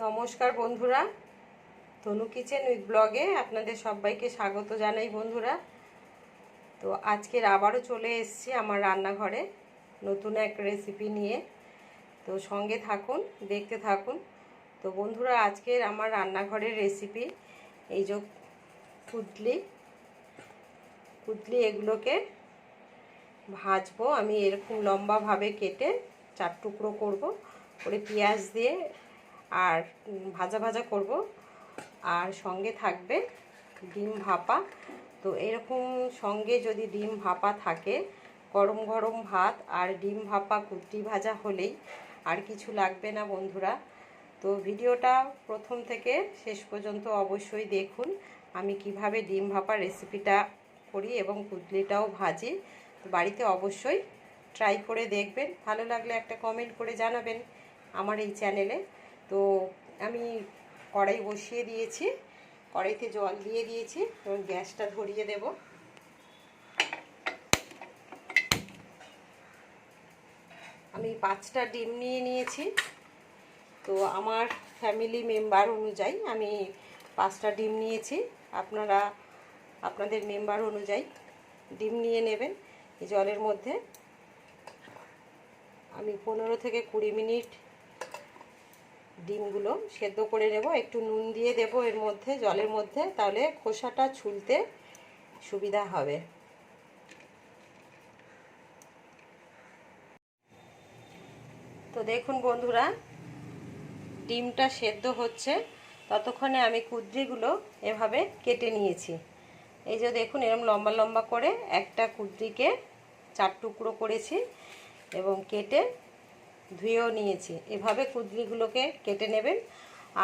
নমস্কার বন্ধুরা, তনু kitchen with ব্লগে আপনাদের সবাইকে স্বাগত জানাই বন্ধুরা। তো আজকের আবারও চলে এসেছি আমার রান্নাঘরে নতুন এক রেসিপি নিয়ে। তো সঙ্গে থাকুন, দেখতে থাকুন। তো বন্ধুরা, আজকের আমার রান্নাঘরের রেসিপি এই যে কুদলি এগুলোকে ভাজবো আমি। এরকম লম্বাভাবে কেটে 4 টুকরো করব, করে পেঁয়াজ দিয়ে আর ভাজা ভাজা করব। আর সঙ্গে থাকবে ডিম ভাপা। তো এরকম সঙ্গে যদি ডিম ভাপা থাকে, গরম গরম ভাত আর ডিম ভাপা কুদলি ভাজা হলেই আর কিছু লাগবে না বন্ধুরা। তো ভিডিওটা প্রথম থেকে শেষ পর্যন্ত অবশ্যই দেখুন আমি কিভাবে ডিম ভাপা রেসিপিটা করি এবং কুদলিটাও ভাজি। তো বাড়িতে অবশ্যই ট্রাই করে দেখবেন, ভালো লাগলে একটা কমেন্ট করে জানাবেন আমার এই চ্যানেলে। তো আমি কড়াই বসিয়ে দিয়েছি, কড়াইতে জল দিয়ে দিয়েছি এবং গ্যাসটা ধরিয়ে দেব। আমি 5টা ডিম নিয়ে নিয়েছি। তো আমার ফ্যামিলি মেম্বার অনুযায়ী আমি 5টা ডিম নিয়েছি। আপনারা আপনাদের মেম্বার অনুযায়ী ডিম নিয়ে নেবেন। এই জলের মধ্যে আমি 15 থেকে 20 মিনিট ডিমগুলো সেদ্ধ করে নেব। একটু নুন দিয়ে দেব এর মধ্যে, জলের মধ্যে, তাহলে খোসাটা ছুলতে সুবিধা হবে। তো দেখুন বন্ধুরা, ডিমটা সেদ্ধ হচ্ছে, ততক্ষণে আমি কুদরিগুলো এভাবে কেটে নিয়েছি। এই যে দেখুন, এরকম লম্বা লম্বা করে একটা কুদরিকে 4 টুকরো করেছি এবং কেটে ধুয়েও নিয়েছি। এভাবে কুদরিগুলোকে কেটে নেবেন।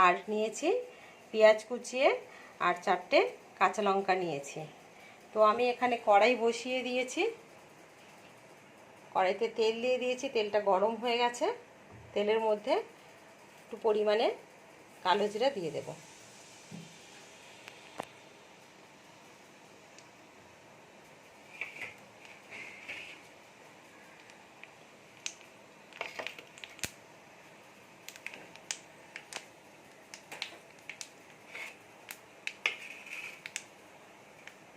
আর নিয়েছি পেঁয়াজ কুচিয়ে আর 4টে কাঁচা লঙ্কা নিয়েছি। তো আমি এখানে কড়াই বসিয়ে দিয়েছি, কড়াইতে তেল দিয়ে দিয়েছি, তেলটা গরম হয়ে গেছে। তেলের মধ্যে একটু পরিমাণে কালো জিরা দিয়ে দেব।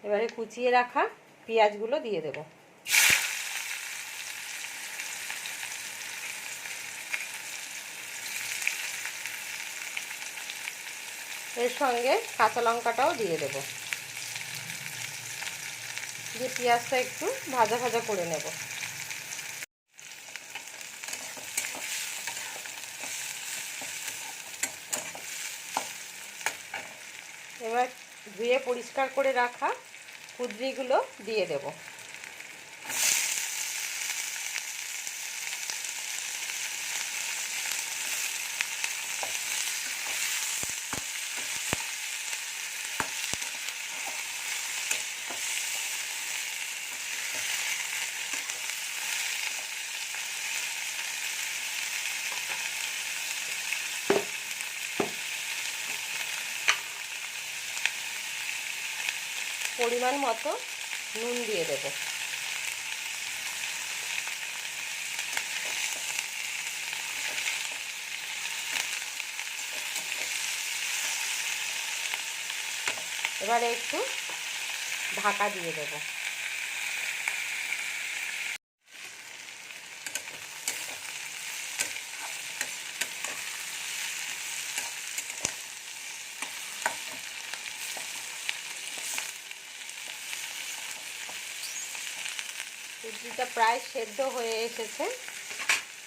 এবারে কুচিয়ে রাখা পেঁয়াজগুলো দিয়ে দেব। এর সঙ্গে কাঁচা লঙ্কাটাও দিয়ে দেব, দিয়ে পেঁয়াজটা একটু ভাজা ভাজা করে নেব। এবার ধুয়ে পরিষ্কার করে রাখা কুদরিগুলো দিয়ে দেব। পরিমাণ মতো নুন দিয়ে দেব। এবারে একটু ঢাকা দিয়ে দেব। কুদরিটা প্রায় সেদ্ধ হয়ে এসেছে।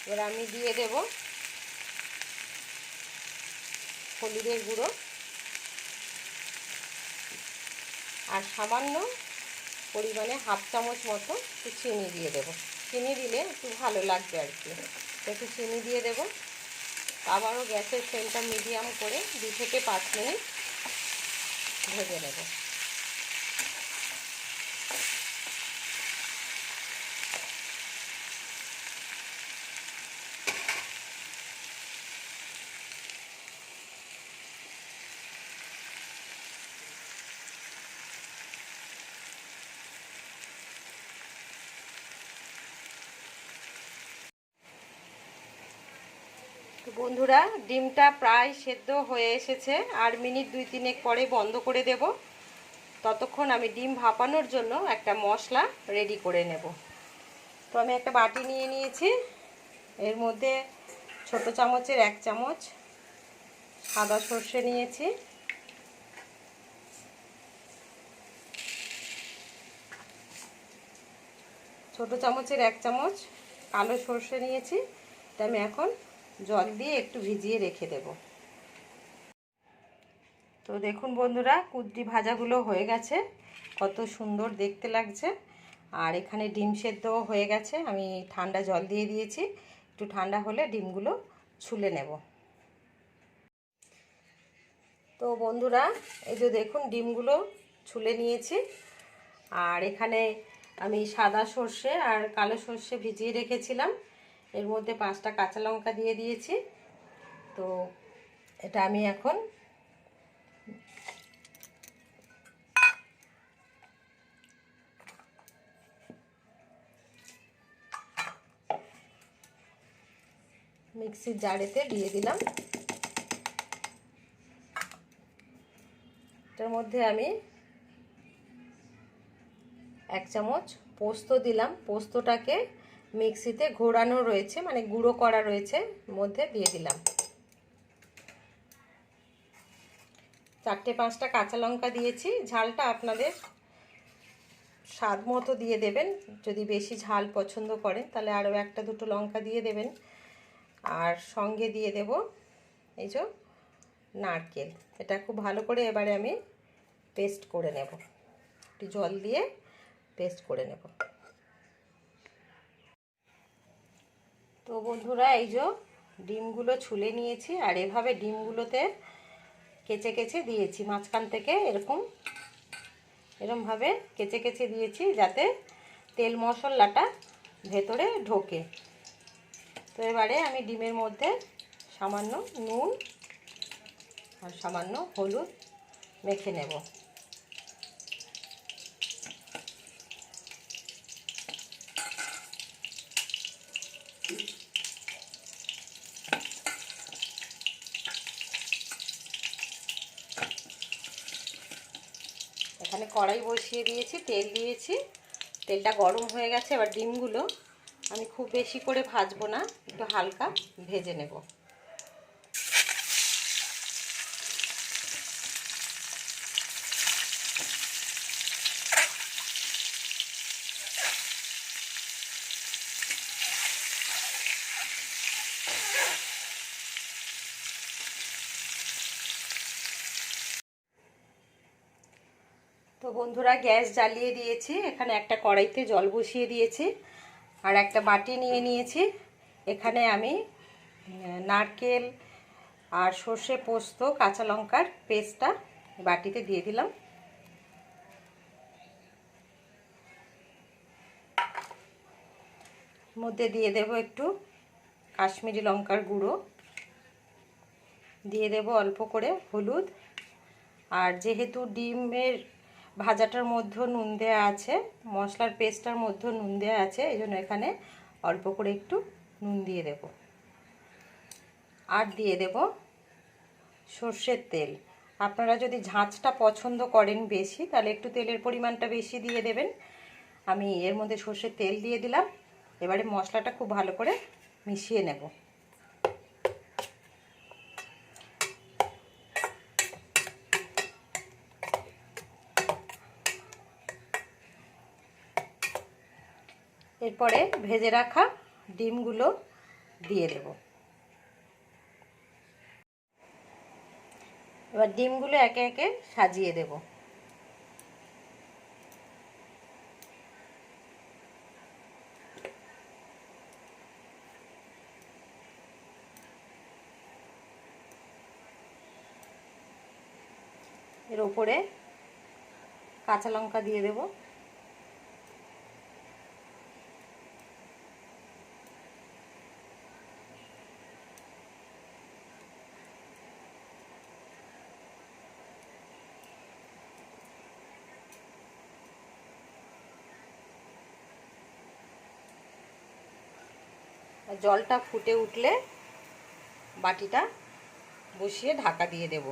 এবার আমি দিয়ে দেব হলুদের গুঁড়ো আর সামান্য পরিমাণে 1/2 চামচ মতো একটু চিনি দিয়ে দেব। চিনি দিলে একটু ভালো লাগবে আর কি, একটু চিনি দিয়ে দেব। আবারও গ্যাসের ফ্লেমটা মিডিয়াম করে 2 থেকে 5 মিনিট ভেজে নেব। একটু বন্ধুরা, ডিমটা প্রায় সেদ্ধ হয়ে এসেছে, আর মিনিট 2-3 পরে বন্ধ করে দেব। ততক্ষণ আমি ডিম ভাপানোর জন্য একটা মশলা রেডি করে নেব। তো আমি একটা বাটি নিয়ে নিয়েছি, এর মধ্যে ছোট চামচের 1 চামচ সাদা সর্ষে নিয়েছি, ছোট চামচের 1 চামচ কালো সর্ষে নিয়েছি। এটা আমি এখন জল দিয়ে একটু ভিজিয়ে রেখে দেব। তো দেখুন বন্ধুরা, কুদরি ভাজাগুলো হয়ে গেছে, কত সুন্দর দেখতে লাগছে। আর এখানে ডিম সেদ্ধও হয়ে গেছে, আমি ঠান্ডা জল দিয়ে দিয়েছি, একটু ঠান্ডা হলে ডিমগুলো ছুলে নেব। তো বন্ধুরা, এই যে দেখুন ডিমগুলো ছুলে নিয়েছি। আর এখানে আমি সাদা সর্ষে আর কালো সর্ষে ভিজিয়ে রেখেছিলাম, এর মধ্যে 5টা কাঁচা লঙ্কা দিয়ে দিয়েছি। তো এটা আমি এখন মিক্সির জারেতে দিয়ে দিলাম। এটার মধ্যে আমি 1 চামচ পোস্ত দিলাম, পোস্তটাকে মিক্সিতে ঘোরানো রয়েছে, মানে গুঁড়ো করা রয়েছে, মধ্যে দিয়ে দিলাম। 4-5টা কাঁচা লঙ্কা দিয়েছি, ঝালটা আপনাদের স্বাদ মতো দিয়ে দেবেন। যদি বেশি ঝাল পছন্দ করেন তাহলে আরও 1-2টো লঙ্কা দিয়ে দেবেন। আর সঙ্গে দিয়ে দেব এই যে নারকেল। এটা খুব ভালো করে এবারে আমি পেস্ট করে নেব, একটু জল দিয়ে পেস্ট করে নেব। তো বন্ধুরা, এই যে ডিমগুলো ছুলে নিয়েছি, আর এভাবে ডিমগুলোতে কেচে কেচে দিয়েছি, মাঝখান থেকে এরমভাবে কেচে কেচে দিয়েছি, যাতে তেল মশলাটা ভেতরে ঢোকে। তো এবারে আমি ডিমের মধ্যে সামান্য নুন আর সামান্য হলুদ মেখে নেব। এখানে কড়াই বসিয়ে দিয়েছি, তেল দিয়েছি, তেলটা গরম হয়ে গেছে। এবার ডিমগুলো আমি খুব বেশি করে ভাজবো না, একটু হালকা ভেজে নেব। তো বন্ধুরা, গ্যাস জ্বালিয়ে দিয়েছি, এখানে একটা কড়াইতে জল বসিয়ে দিয়েছি, আর একটা বাটি নিয়ে নিয়েছি। এখানে আমি নারকেল আর সর্ষে, পোস্ত, কাঁচা লঙ্কার পেস্টটা বাটিতে দিয়ে দিলাম। মধ্যে দিয়ে দেব একটু কাশ্মীরি লঙ্কার গুঁড়ো, দিয়ে দেব অল্প করে হলুদ। আর যেহেতু ডিমের ভাজাটার মধ্যে নুন দেওয়া আছে, মশলার পেস্টটার মধ্যে নুন দেওয়া আছে, এই জন্য এখানে অল্প করে একটু নুন দিয়ে দেব। আর দিয়ে দেব সর্ষের তেল। আপনারা যদি ঝাঁঝটা পছন্দ করেন বেশি, তাহলে একটু তেলের পরিমাণটা বেশি দিয়ে দেবেন। আমি এর মধ্যে সর্ষের তেল দিয়ে দিলাম। এবারে মশলাটা খুব ভালো করে মিশিয়ে নেব। এরপরে ভেজে রাখা ডিমগুলো দিয়ে দেব। এবার ডিমগুলো একে একে সাজিয়ে দেব। এর উপরে কাঁচা লঙ্কা দিয়ে দেব। জলটা ফুটে উঠলে বাটিটা বসিয়ে ঢাকা দিয়ে দেব।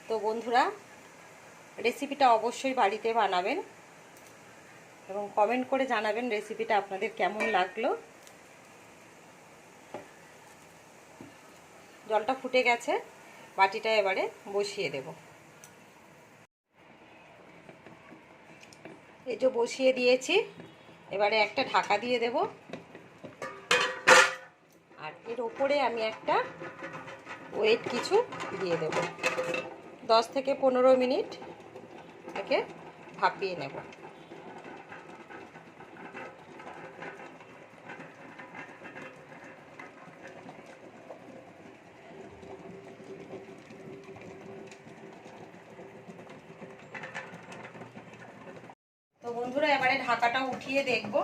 তো বন্ধুরা, রেসিপিটা অবশ্যই বাড়িতে বানাবেন এবং কমেন্ট করে জানাবেন রেসিপিটা আপনাদের কেমন লাগলো। জলটা ফুটে গেছে, বাটিটা এবারে বসিয়ে দেব। এই যে বসিয়ে দিয়েছি, এবারে একটা ঢাকা দিয়ে দেব। আর এর ওপরে আমি একটা ওয়েট কিছু দিয়ে দেব। 10 থেকে 15 মিনিট একে ভাপিয়ে নেব। তো বন্ধুরা, এবারে ঢাকাটা উঠিয়ে দেখব।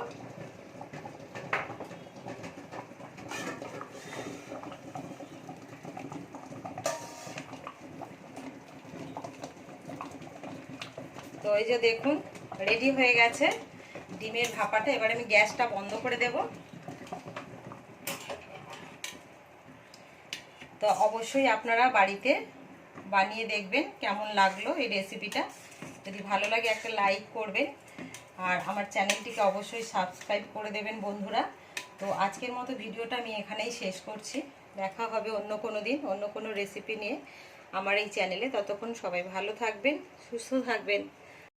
তো এই যে দেখুন, রেডি হয়ে গেছে ডিমের ভাপাটা। এবারে আমি গ্যাসটা বন্ধ করে দেব। তো অবশ্যই আপনারা বাড়িতে বানিয়ে দেখবেন কেমন লাগলো এই রেসিপিটা। যদি ভালো লাগে একটা লাইক করবেন আর আমার চ্যানেলটিকে অবশ্যই সাবস্ক্রাইব করে দেবেন বন্ধুরা। তো আজকের মতো ভিডিওটা আমি এখানেই শেষ করছি। দেখা হবে অন্য কোনো দিন অন্য কোনো রেসিপি নিয়ে আমার এই চ্যানেলে। ততক্ষণ সবাই ভালো থাকবেন, সুস্থ থাকবেন।